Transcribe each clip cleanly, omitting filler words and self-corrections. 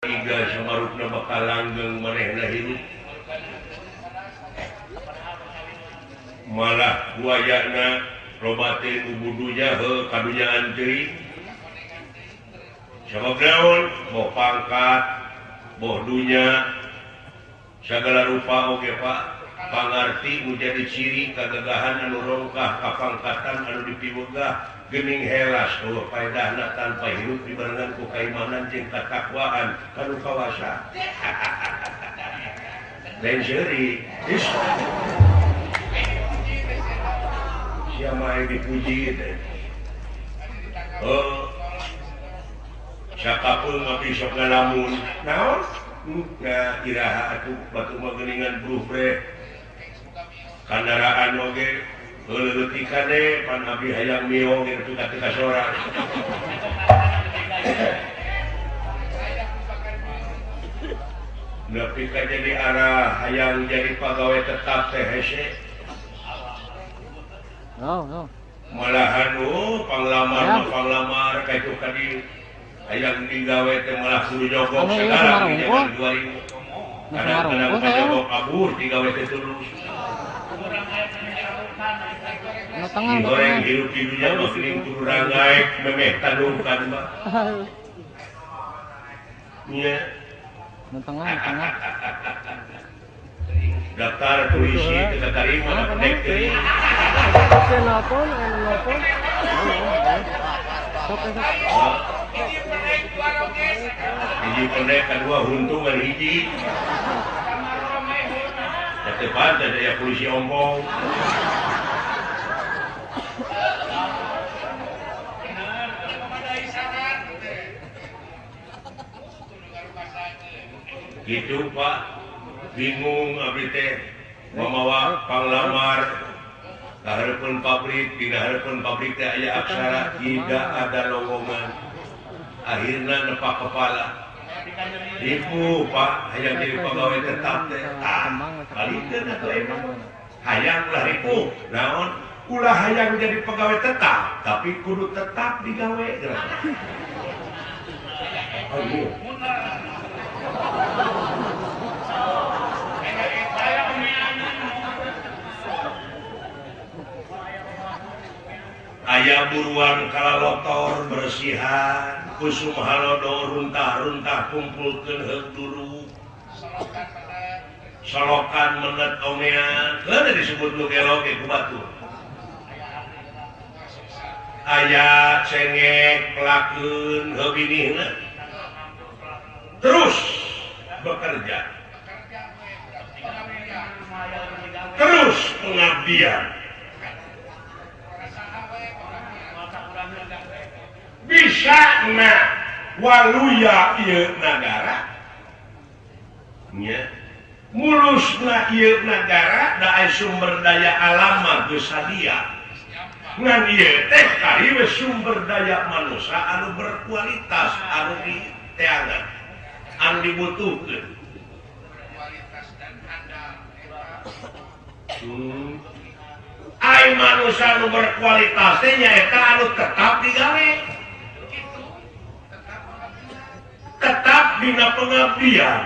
Iga samarupna bakal langgeng manehna hirup malah buayana loba teh budunya kadunyaan teuing sabab naon boh pangkat boh dunya sagala rupa oge Pak pangarti menjadi ciri kagagahan anu rongkah kapangkatan anu dipiwegah geuning helas eueuh paedahna tanpa hirup dibarengan ku kaimanan jeung katakwaan kanu kawasa lain seuri sia mah dipuji teh sakapeung mah sok ngalamun naon iraha atuh batu mah geuningan brufre kendaraan oge leutik kade pan abdi hayang miong gitu teka sorang nepi ka jadi arah hayang jadi pegawai tetap teh hese malahan panglamar ka itu kadi hayang digawe teh malah suruh jogok sekarang di zaman 2000 kadang-kadang jogok kabur digawe teh terus goreng hirup-hirunya mah geuning kudu rangaek memeh tadungkan Mbak. Nya. Tengah. Daftar tuisi teu tarima nek teuing. Nelpon. Hiji pendek kadua huntungan hiji. Tepat ada ya polisi ompong. Gitu Pak bingung abdi teh mamawa panglamar kahareupeun pabrik dina hareupeun pabrik teh aya aksara tidak ada lowongan akhirna nepak kepala ribu Pak hayang jadi pegawai tetap teh balikeun atuh emang hayang ulah ribu naon ulah hayang jadi pegawai tetap tapi kudu tetap digawe aya buruan kalalotor bersihan kusum halodo runtah kumpulkeun heug duru solokan menet omean keun disebut nu geloge ku batur aya cengek pelakeun heug binihna terus bekerja terus pengabdian bisa na waluya ieu nagara nya mulusna ieu nagara da aya sumber daya alam mah geus sadia ngan ieu teh kari we sumber daya manusia anu berkualitas anu diteangan anu dibutuhkeun ai manusia anu berkualitas teh nyaeta anu tetap digawe tetap dina pengabdian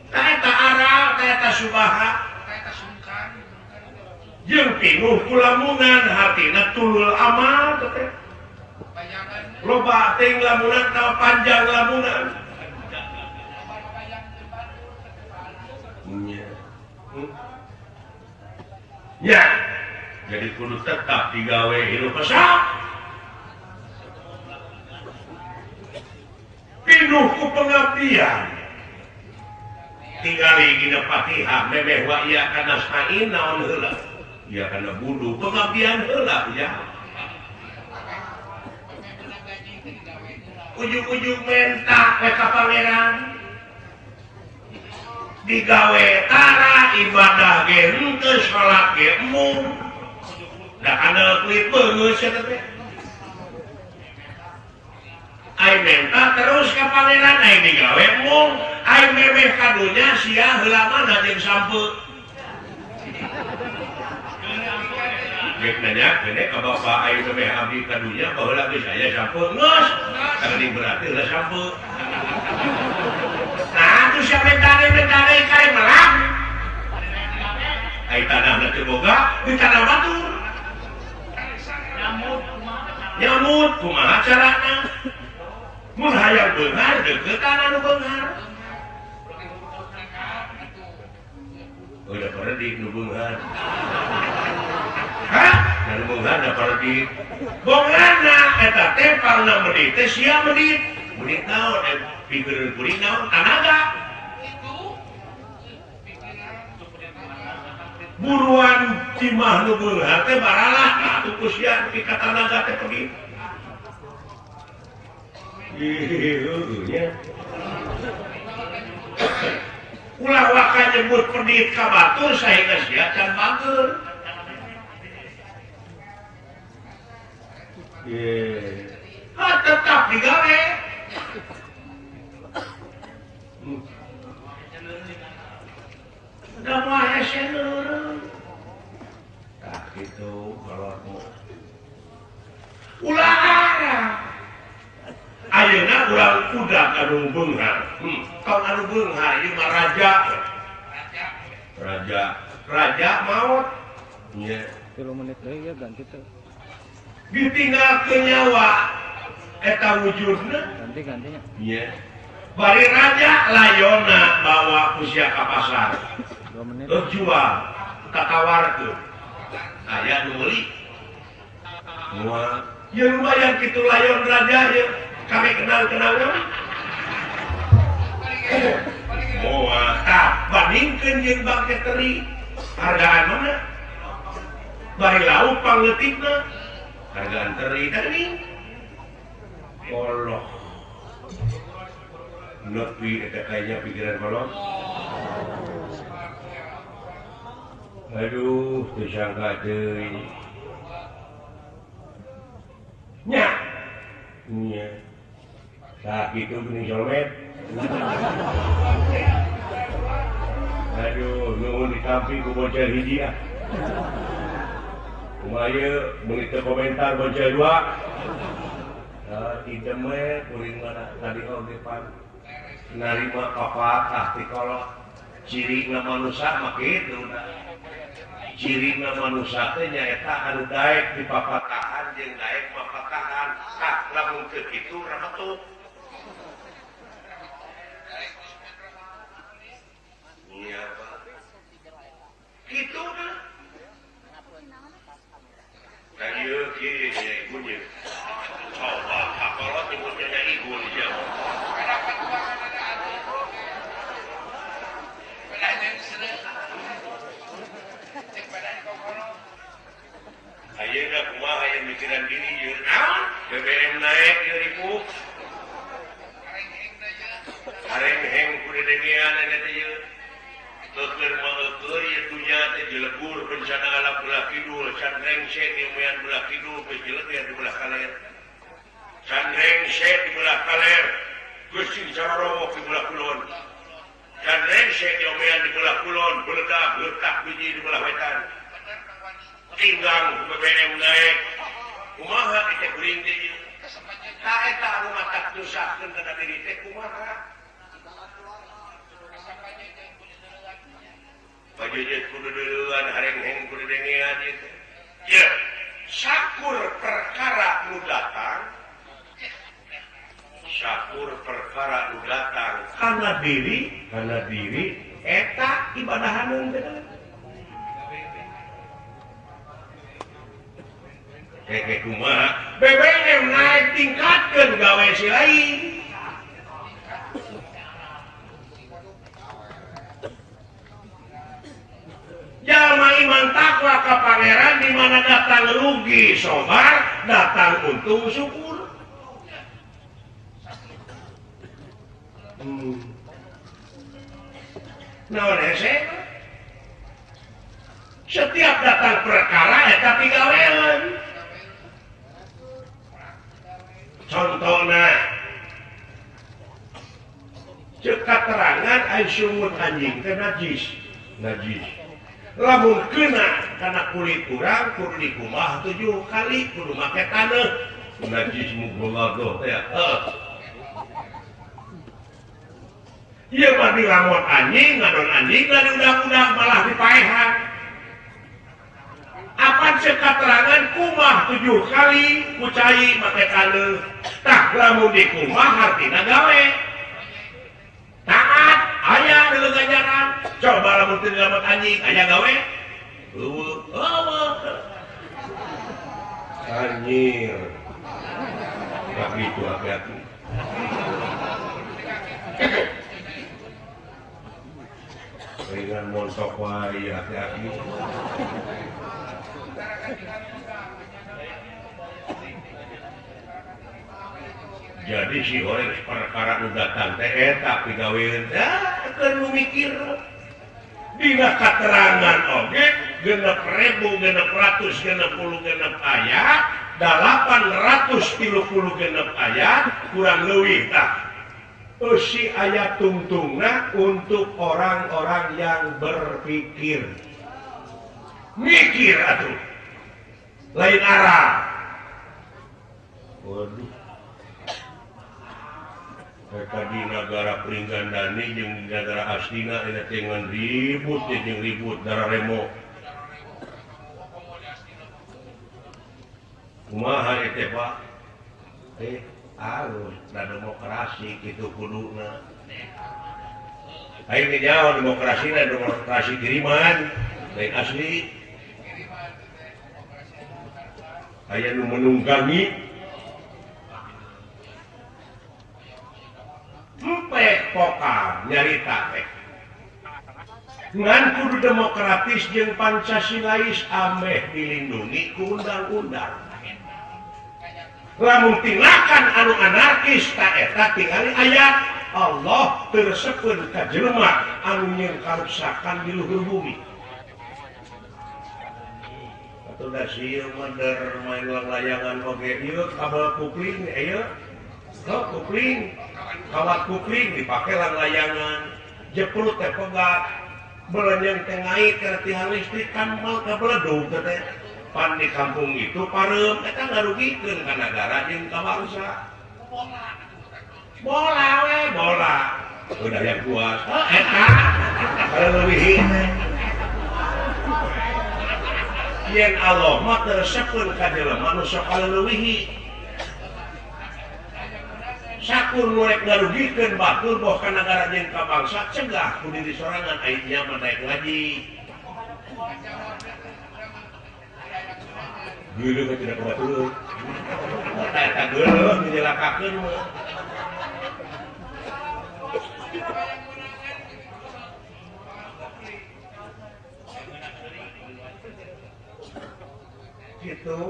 kaeta aral kaeta subaha jeung pinuh ku lamunan hatina tulul amal teh loba teuing lamunan ka panjang lamunan ya jadi kudu tetap digawe hirup pesak pinuh ku pengabdian tinggali dina Fatihah memeh wa ieu kana sain naon heula ieu kana budu pengabdian heula ya ujug-ujug mentak we ka pangeran digawe tara ibadah ge henteu salat ge mung da kana kuit beungeus eta teh ai menta terus ka pangeran ai digawe mung ai memeh kadunya sia heula mana jeung sampeu nanya ke bapak ayo sampai abdi kadunya baheula geus aya sampo geus tadi berarti ulah sampo nah itu siapa mentari kali melak ai tanahna teu boga di tanah batur nyamut kumaha carana mun hayang beunghar deukeut anu beunghar udah pernah di nu beunghar hah anu beunghar da pernah di bonganna eta teh palna menit teh sia menit naon pikeun kuring naon tanaga buruan cimah nu beunghar teh baralah atuh ku sia di katanaga teh pergi nya ulah waka nyebut pedit ka batur saehingga sia can bageun tetap digawe udah mah hese neureun tah kitu kalau ulah ayeuna urang udah anu beunghar kaum anu beunghar ieu mah raja maut nya 3 menit deui ya ganti teh ditinggalkeun nyawa eta wujudna gantinya nya bari raja layonna bawa ku sia ka pasar 2 menit jual tatawarkeun aya nu meuli moal ya lumayan kitu layon raja ye kami kenal-kenalnya moal tah bandingkeun jeung bangke teri hargaan mana bari lauk pangleutikna hargaan teri tadi Allah nepi eta kayaknya pikiran kolot aduh teu sangka deui nya nya tah kitu geuning solmet aduh nuhun ditampi ku bocah hiji ah kumaha ieu mun teu komentar bocah dua idem we kuring mana tadi oge pan narima papatah ti kolot cirina manusia mah kitu da cirina manusia teh nyaeta anu daek di papatahan jeung daek papatahan tah lamun teu kitu rametuk iya Pak kitu da da ieu kieu nya ibunya coba kolot nyebutnya ibu dia ayeuna kumaha aya mikiran diri ieu naon BBM naik ieu ribu hareng-heng ku dedengean eta teh ieu teukeun mangeukeun ieu dunya teh jelebur bencana alam belah kidul can rengsek di mean belah kidul geus jelebur di belah kaler can rengsek di belah kaler geus cing carorowok di belah kulon can rengsek di mean di belah kulon beuledak leutak biji di belah wetan tinggang BBM naik kumaha eta kuring teh ieu ta eta anu matak nyusahkeun kana diri teh kumaha pajejet kudu deuleuan hareng-heng kudu dengean ieu teh ye sakur perkara nu datang kana diri eta ibadahaneun teh Keke kumaha BBM naik tingkatkeun gawe si lain jalma iman takwa ka pangeran di mana datang rugi sobar datang untung syukur naon hese setiap datang perkara eta pigawean contohna cek katerangan ai sungut anjing teh najis lamun kena karena kulit kurang kudu dikumah 7 kali kudu make tanah najis mugolado ya iya mah dilamun anjing ngadon anjing dan udah malah dipaehan apa keterangan kumah 7 kali kucai make tanah tak lamun dikumah artina gawe taat aya dulu ganjaran coba lamun teu dilamun anjing aya gawe anjir gak gitu hati-hati ringan montok wae hati-hati jadi si orang perkara nu datang teh eta pigaweun keur mikir dina katerangan oge 6.660 ayat 830 ayat kurang leuwih tah si ayat tungtungna untuk orang-orang yang berpikir mikir atuh lain arah waduh di negara Pringgandani jeung negara Astina ini dengan ribut jeung ribut darah remo kumaha eta Pak alus da demokrasi kitu kuduna aing nyaho demokrasi kiriman lain asli aya nu menunggangi pokal nyarita teh ngan kudu demokratis jeung pancasilais ameh dilindungi ku undang-undang lamun tindakan anu anarkis ta eta tingali ayat Allah tersepeun ka jelema anu nyieun karuksakan di luhur bumi atuh da sieu meuder main layangan oge ieu kabel kupling ieu kupling kawat kupling dipake layangan jeprut teh pegat belenyeng tengahit ke tiang listrik kan mal kabeledo teh pan di kampung itu pareum eta ngarugikeun ka negara jeung ka bangsa bola udah yang kuat eta leuwih yen Allah mah tersepeun ka jelema nu sok kaleuwih sakur mulai ngarugikeun batur boh ka negara jeung ka bangsa cegah ku diri sorangan aingnya mah daek ngaji geuleuh ka tidak batur eta geuleuh dijelakakeun mah gitu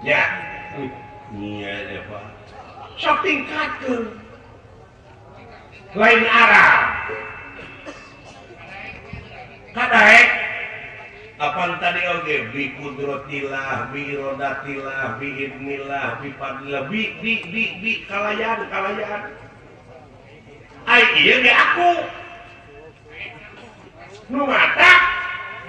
ya iya ya Pak sok tingkatkeun lain arah kadaek apaan tadi oge bi kudratillah bi irodatillah bi idnillah bi fadlillah bi kalayan ai ieu ge aku nu mata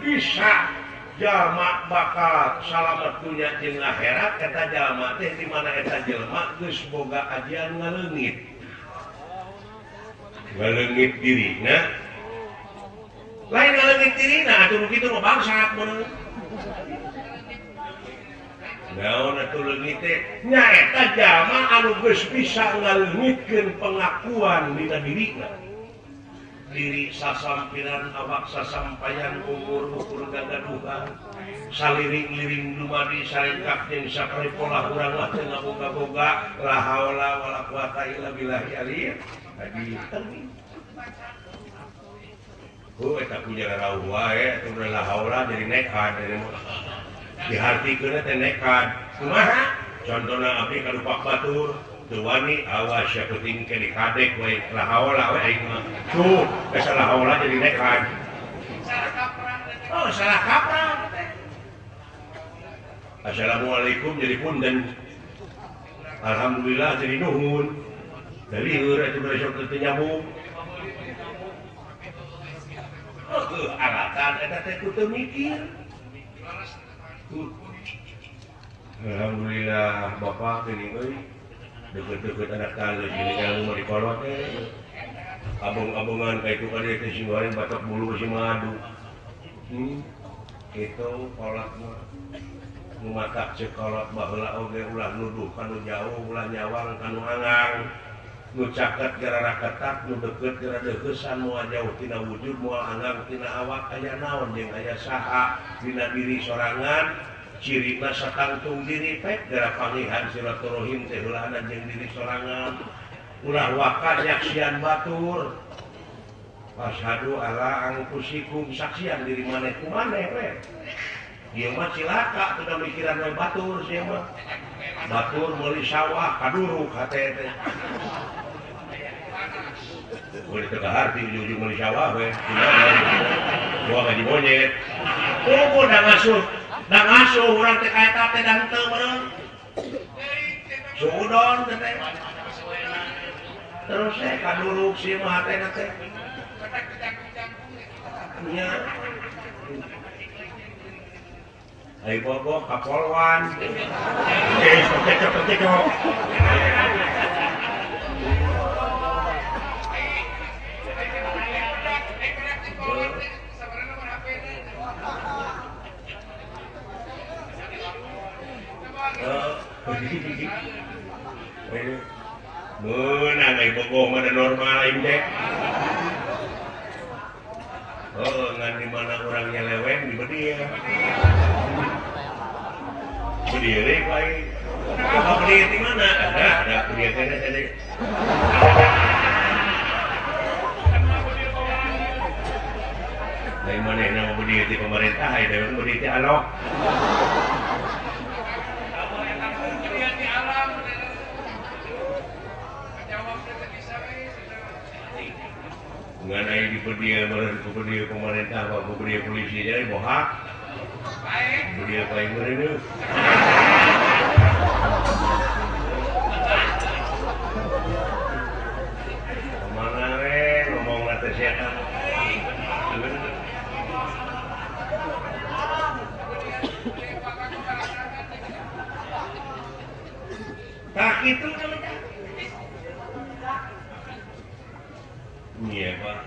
bisa jalma bakal salamet dunya jeung akhirat eta jalma teh di mana eta jelema geus boga ajian ngaleungit dirina lain ngaleungit dirina atuh nu kitu mah bangsat bener naon atuh leungit teh nya eta jalma anu geus bisa ngaleungitkeun pengakuan dina dirina diri sasampiran awak sasampayan umur ukur gagaduhan saliring-liring dumadi sarengkap jeung sakali pola urang mah teu ngaboga-boga la haula wala quwata illa billahi aliyy tadi eta punya rauh wae atuh la haula jadi nekat dihartikeun teh nekat kumaha contona abdi kadupak batur teu wani awas ya penting ke dikadek we la haula we aing mah tuh salah haula jadi nekat salah kaprah teh assalamualaikum jadi punten alhamdulillah jadi nuhun dari heur atuh besok teu nyambung alatan eta teh kudu mikir. Alhamdulillah bapak gini euy. Deket-deket anak tangga gini kalau mau dikolot teh. Abong-abongan kayak itu kali teh sing goreng batok bulu si madu. Itu kolot mah. Nu matak ceuk kolot baheula oge ulah nuduh kanu jauh, ulah nyawang kanu hangang. Nu caket gara ketat, nu deket gara deukesan, moal jauh tina wujud, moal hangang tina awak, aya naon jeung aya saha dina diri sorangan, cirina satangtung diri pek gara pangihan silaturahim teh heulaana jeung diri sorangan. Ulah waka nyaksian batur. Asyhadu alla anfusikum saksian diri maneh ku maneh we. Ieu mah cilaka teu mikiran we batur sia mah. Batur meuli sawah kaduruk hate teh. Boleh tegahar di ujung meuli sawah we. Gua gaji monyet. Kudu da ngasuh urang teh kaeta teh dan teu meureun. Sudon teh. Terus kaduruk si mah hatena teh. Nya. Ai bogo kapolwan. Cek. Menang ai bogo mah normal aing teh. Oh, ngan di mana orang nyelewen di bedia. Bedia deh, baik. Kalau bedia di mana? Ada bedia kena tadi. Dari mana yang bedia di pemerintah? Ada bedia di alok. Ngan ai di bedia pemerintah apa bedia polisi jadi bohak. Bedia paling meureun. Mana we ngomong teh sia. Tak itu iya Pak.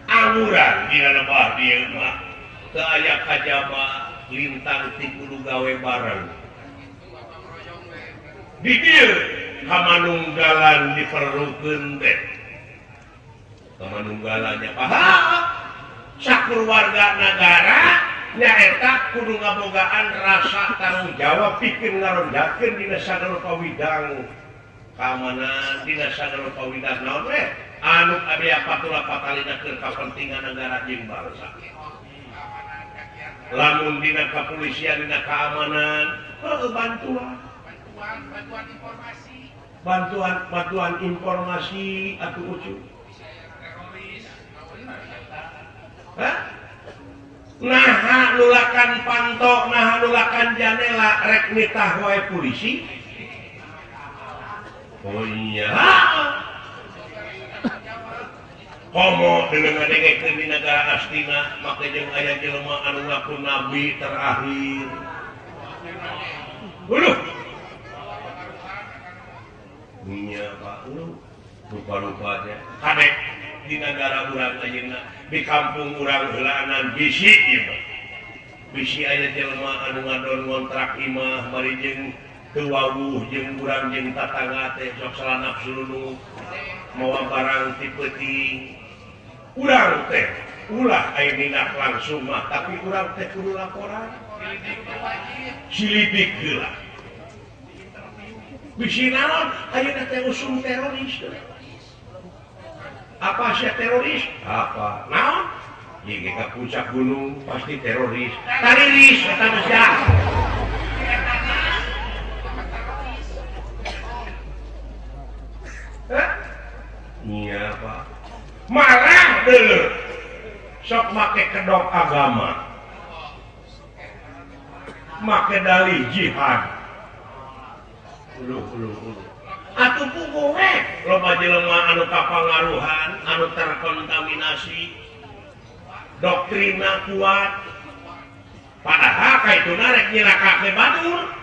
Amuran dina bah dieu mah. Teu aya kajaba lintang ti kudu gawe bareng. Di dieu kamanunggalan diperlukeun teh. Kamanunggalannya paha. Sakeluarga negara nyaeta kudu ngabogaan rasa tanggung jawab pikeun ngaronjakeun dina sagala pawidang keamanan dina sagala pawidang naon we anu aya patula patalina keur kapentingan negara jeung bangsa. Lamun dina kepolisian dina keamanan bantuan informasi atuh ucu. Nah nulakan pantok, nah nulakan janela rek nitah wae polisi. Oh iya. Komo dengan ngadengekeun di negara astina make jeung aya jelema anu ngaku nabi terakhir.Uluh. Nya Pak, rupa-rupa teh. Kadek di negara urang ayeuna, di kampung urang heulaanan bisi ieu. Bisi aya jelema anu ngadon ngontrak imah bari jeung teu wawuh jeung urang jeung tatangga teh sok salah nafsu lulu mawa barang ti peuting. Urang teh ulah aya minat langsung mah tapi urang teh kudu laporan. Silidik heula. Bisi naon ayeuna teh usum teroris. Apa sih teroris? Apa? Naon? Jika ke puncak gunung pasti teroris. Tariris eta mah sia. Iya Pak. Marah deuleu. Sok make kedok agama. Make dalih jihad. Uluh. Atuh puguh we loba jelema anu kapangaruhan, anu terkontaminasi. doktrin kuat padahal itu narek nyilaka ke Batur